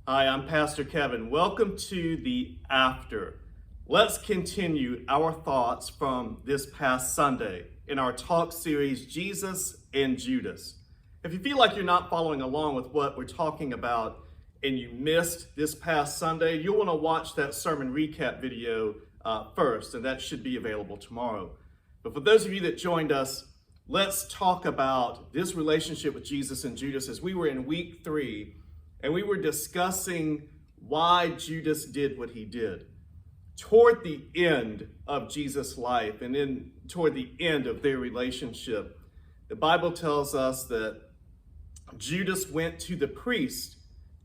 Hi, I'm Pastor Kevin. Welcome to the After. Let's continue our thoughts from this past Sunday in our talk series, Jesus and Judas. If you feel like you're not following along with what we're talking about and you missed this past Sunday, you'll want to watch that sermon recap video first, and that should be available tomorrow. But for those of you that joined us, let's talk about this relationship with Jesus and Judas as we were in week 3. And we were discussing why Judas did what he did. Toward the end of Jesus' life and then toward the end of their relationship, the Bible tells us that Judas went to the priest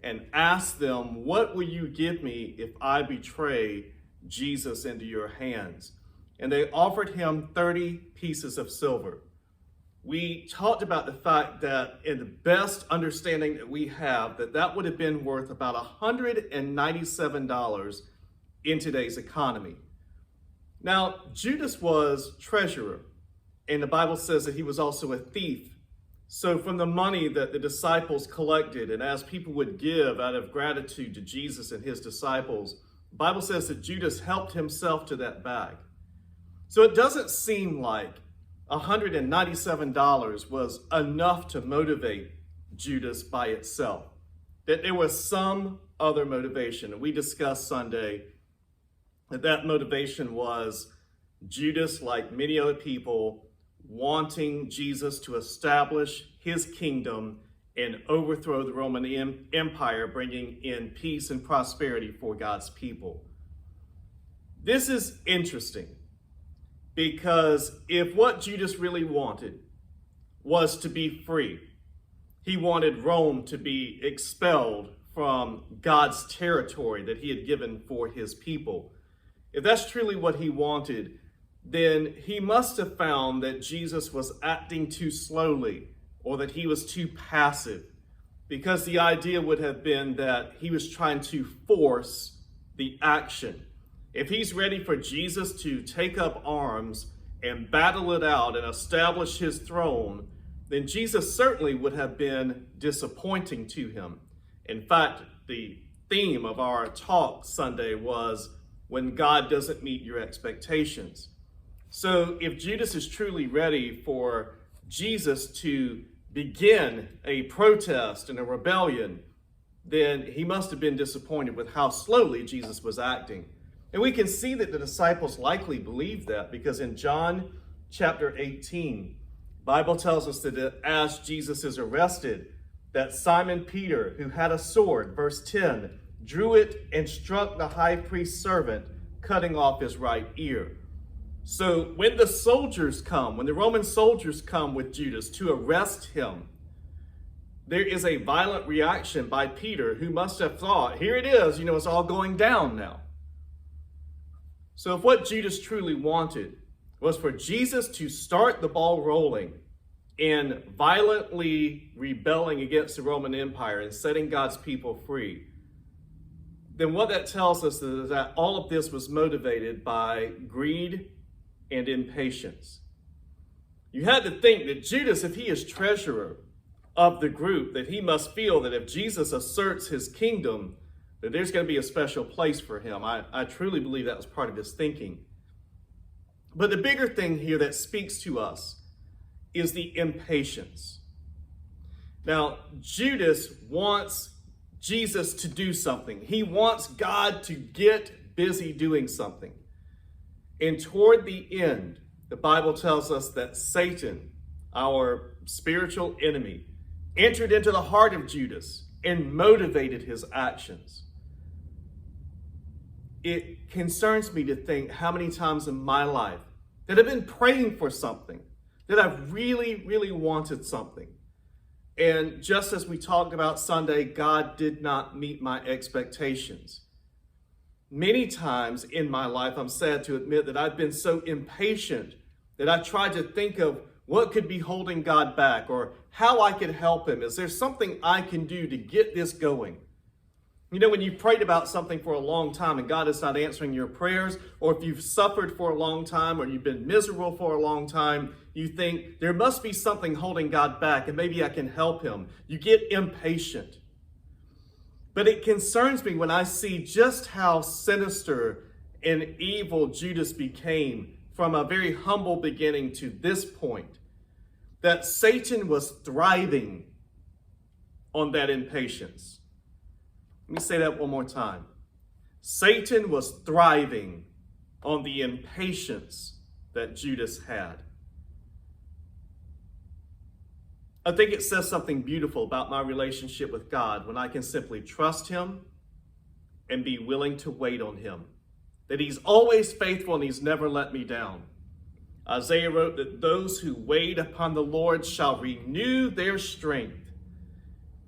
and asked them, "What will you give me if I betray Jesus into your hands?" And they offered him 30 pieces of silver. We talked about the fact that in the best understanding that we have, that would have been worth about $197 in today's economy. Now, Judas was treasurer, and the Bible says that he was also a thief. So from the money that the disciples collected, and as people would give out of gratitude to Jesus and his disciples, the Bible says that Judas helped himself to that bag. So it doesn't seem like $197 was enough to motivate Judas by itself, that there was some other motivation. And we discussed Sunday that motivation was Judas, like many other people, wanting Jesus to establish his kingdom and overthrow the Roman Empire, bringing in peace and prosperity for God's people. This is interesting, because if what Judas really wanted was to be free, he wanted Rome to be expelled from God's territory that he had given for his people. If that's truly what he wanted, then he must have found that Jesus was acting too slowly or that he was too passive, because the idea would have been that he was trying to force the action. If he's ready for Jesus to take up arms and battle it out and establish his throne, then Jesus certainly would have been disappointing to him. In fact, the theme of our talk Sunday was when God doesn't meet your expectations. So if Judas is truly ready for Jesus to begin a protest and a rebellion, then he must have been disappointed with how slowly Jesus was acting. And we can see that the disciples likely believed that, because in John chapter 18, the Bible tells us that as Jesus is arrested, that Simon Peter, who had a sword, verse 10, drew it and struck the high priest's servant, cutting off his right ear. So when the Roman soldiers come with Judas to arrest him, there is a violent reaction by Peter, who must have thought, here it is, it's all going down now. So if what Judas truly wanted was for Jesus to start the ball rolling in violently rebelling against the Roman Empire and setting God's people free, then what that tells us is that all of this was motivated by greed and impatience. You had to think that Judas, if he is treasurer of the group, that he must feel that if Jesus asserts his kingdom, that there's going to be a special place for him. I truly believe that was part of his thinking. But the bigger thing here that speaks to us is the impatience. Now, Judas wants Jesus to do something. He wants God to get busy doing something. And toward the end, the Bible tells us that Satan, our spiritual enemy, entered into the heart of Judas and motivated his actions. It concerns me to think how many times in my life that I've been praying for something, that I've really, really wanted something. And just as we talked about Sunday, God did not meet my expectations. Many times in my life, I'm sad to admit that I've been so impatient that I tried to think of what could be holding God back or how I could help him. Is there something I can do to get this going? When you've prayed about something for a long time and God is not answering your prayers, or if you've suffered for a long time or you've been miserable for a long time, you think there must be something holding God back and maybe I can help him. You get impatient. But it concerns me when I see just how sinister and evil Judas became from a very humble beginning to this point, that Satan was thriving on that impatience. Let me say that one more time. Satan was thriving on the impatience that Judas had. I think it says something beautiful about my relationship with God when I can simply trust him and be willing to wait on him. That he's always faithful and he's never let me down. Isaiah wrote that those who wait upon the Lord shall renew their strength.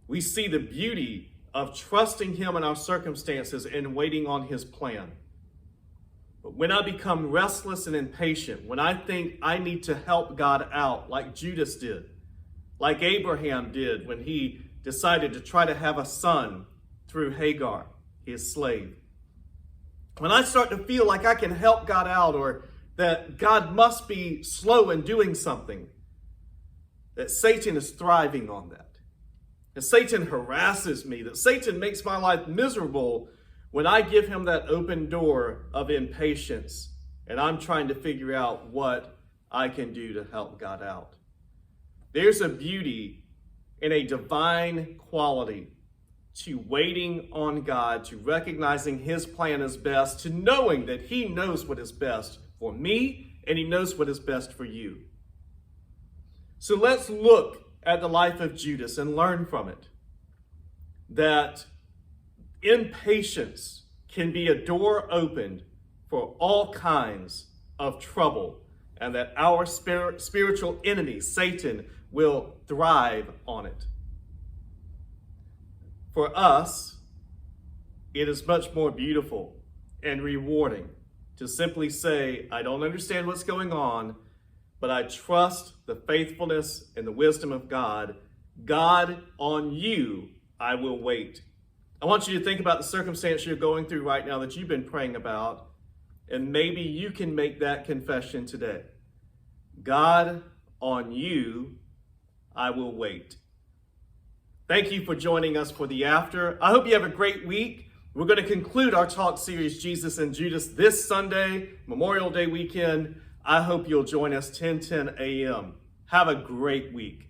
We see the beauty of trusting him in our circumstances and waiting on his plan. But when I become restless and impatient, when I think I need to help God out like Judas did, like Abraham did when he decided to try to have a son through Hagar, his slave. When I start to feel like I can help God out, or that God must be slow in doing something, that Satan is thriving on that. That Satan harasses me, that Satan makes my life miserable when I give him that open door of impatience and I'm trying to figure out what I can do to help God out. There's a beauty in a divine quality to waiting on God, to recognizing his plan is best, to knowing that he knows what is best for me and he knows what is best for you. So let's look at the life of Judas and learn from it that impatience can be a door opened for all kinds of trouble, and that our spiritual enemy, Satan, will thrive on it. For us, it is much more beautiful and rewarding to simply say, I don't understand what's going on, but I trust the faithfulness and the wisdom of God. God, on you, I will wait. I want you to think about the circumstance you're going through right now that you've been praying about, and maybe you can make that confession today. God, on you, I will wait. Thank you for joining us for the After. I hope you have a great week. We're going to conclude our talk series, Jesus and Judas, this Sunday, Memorial Day weekend. I hope you'll join us 10:10 a.m. Have a great week.